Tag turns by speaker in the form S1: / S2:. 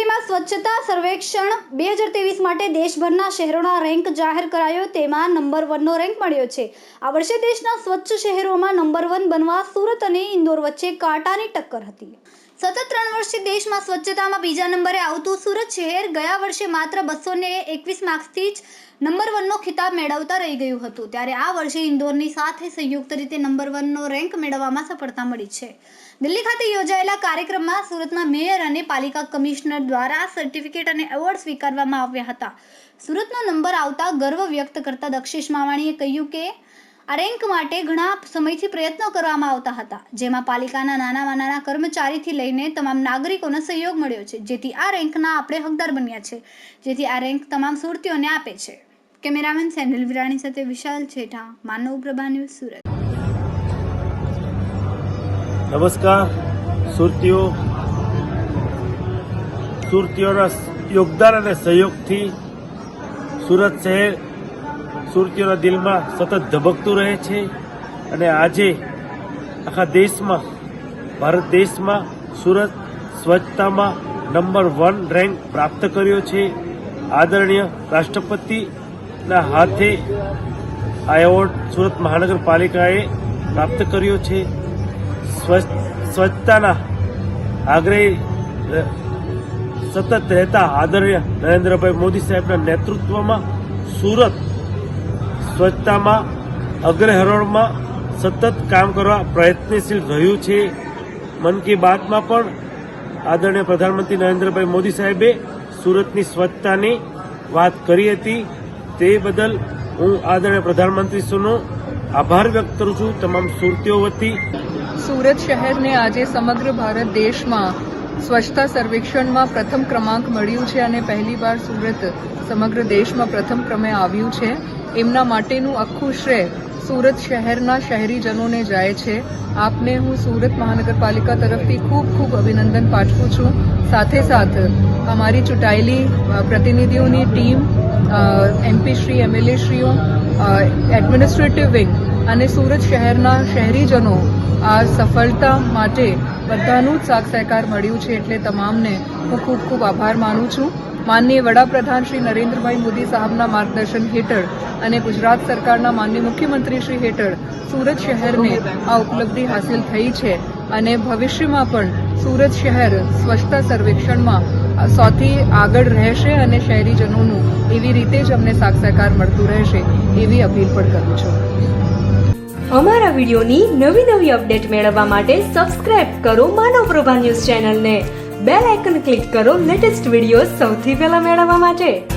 S1: નવસારીમાં સ્વચ્છતા સર્વેક્ષણ 2023 માટે દેશભરના શહેરોના રેન્ક જાહેર કરાયો, તેમાં નંબર 1નો રેન્ક મળ્યો છે। આ વર્ષે દેશના સ્વચ્છ શહેરોમાં નંબર 1 બનવા સુરત અને ઇન્દોર વચ્ચે કાંટાની ટક્કર હતી। સતત 3 વર્ષથી દેશમાં સ્વચ્છતામાં બીજા નંબરે આવતું સુરત શહેર ગયા વર્ષે માત્ર 221 માર્ક્સથી જ નંબર 1નો ખિતાબ મેળવતા રહી ગયું હતું, ત્યારે આ વર્ષે ઇન્દોરની સાથે સંયુક્ત રીતે નંબર 1નો રેન્ક મેળવવામાં સફળતા મળી છે। દિલ્હી ખાતે યોજાયેલા કાર્યક્રમમાં સુરતના મેયર અને પાલિકા કમિશનર દ્વારા સર્ટિફિકેટ અને એવોર્ડ સ્વીકારવામાં આવ્યા હતા। સુરતનો નંબર આવતા ગર્વ વ્યક્ત કરતા દક્ષેશ માવાણીએ કહ્યું કે આ રેન્ક માટે ઘણા સમયથી પ્રયત્નો કરવામાં આવતા હતા, જેમાં પાલિકાના નાના કર્મચારીથી લઈને તમામ નાગરિકોનો સહયોગ મળ્યો છે, જેથી આ રેન્કના આપણે હકદાર બન્યા છે, જેથી આ રેન્ક તમામ સુરતીઓને આપે છે। કેમેરામેન સેન્ડલ વિરાણી સાથે વિશાલ છેઠા, માનવ પ્રભા ન્યૂઝ, સુરત।
S2: નમસ્કાર સુરતીઓના યોગદાન અને સહયોગથી સુરત શહેર સુરતીઓના દિલમાં સતત ધબકતું રહે છે અને આજે આખા દેશમાં, ભારત દેશમાં સુરત સ્વચ્છતામાં નંબર 1 રેન્ક પ્રાપ્ત કર્યો છે। આદરણીય રાષ્ટ્રપતિના હાથે આ એવોર્ડ સુરત મહાનગરપાલિકાએ પ્રાપ્ત કર્યો છે। સ્વચ્છતાના આગ્રહી સતત રહેતા આદરણીય નરેન્દ્રભાઈ મોદી સાહેબના નેતૃત્વમાં સુરત સ્વચ્છતામાં અગ્રહરોળમાં સતત કામ કરવા પ્રયત્નશીલ રહ્યું છે। મન કી બાતમાં પણ આદરણીય પ્રધાનમંત્રી નરેન્દ્રભાઈ મોદી સાહેબે સુરતની સ્વચ્છતાની વાત કરી હતી, તે બદલ હું આદરણીય પ્રધાનમંત્રીશ્રીનો આભાર વ્યક્ત કરું છું તમામ સુરતીઓ વતી।
S3: સુરત શહેરને આજે સમગ્ર ભારત દેશમાં સ્વચ્છતા સર્વેક્ષણમાં પ્રથમ ક્રમાંક મળ્યું છે અને પહેલીવાર સુરત સમગ્ર દેશમાં પ્રથમ ક્રમે આવ્યું છે। એમના માટેનું આખું શ્રેય સુરત શહેરના શહેરીજનોને જાય છે। આપને હું સુરત મહાનગરપાલિકા તરફથી ખૂબ ખૂબ અભિનંદન પાઠવું છું। સાથે સાથ અમારી ચૂંટાયેલી પ્રતિનિધિઓની ટીમ, MP શ્રી, MLA શ્રીઓ, એડમિનિસ્ટ્રેટિવ વિંગ અને સુરત શહેરના શહેરીજનો આ સફળતા માટે બધાનું જ સાથ સહકાર મળ્યું છે, એટલે તમામને હું ખૂબ ખૂબ આભાર માનું છું। માનનીય વડાપ્રધાન શ્રી નરેન્દ્રભાઈ મોદી સાહેબના માર્ગદર્શન હેઠળ અને ગુજરાત સરકારના માનનીય મુખ્યમંત્રી શ્રી હેઠળ સુરત શહેરને આ ઉપલબ્ધિ હાંસિલ થઈ છે અને ભવિષ્યમાં પણ સુરત શહેર સ્વચ્છતા સર્વેક્ષણમાં સૌથી આગળ રહેશે અને શહેરીજનોનું એવી રીતે જ અમને સાથ સહકાર મળતું રહેશે એવી અપીલ પણ કરું છું।
S4: અમારા વિડીયોની નવી અપડેટ મેળવવા માટે સબસ્ક્રાઇબ કરો માનવ પ્રભા ન્યૂઝ ચેનલને, બેલ આઇકન ક્લિક કરો લેટેસ્ટ વિડીયો સૌથી પહેલા મેળવવા માટે।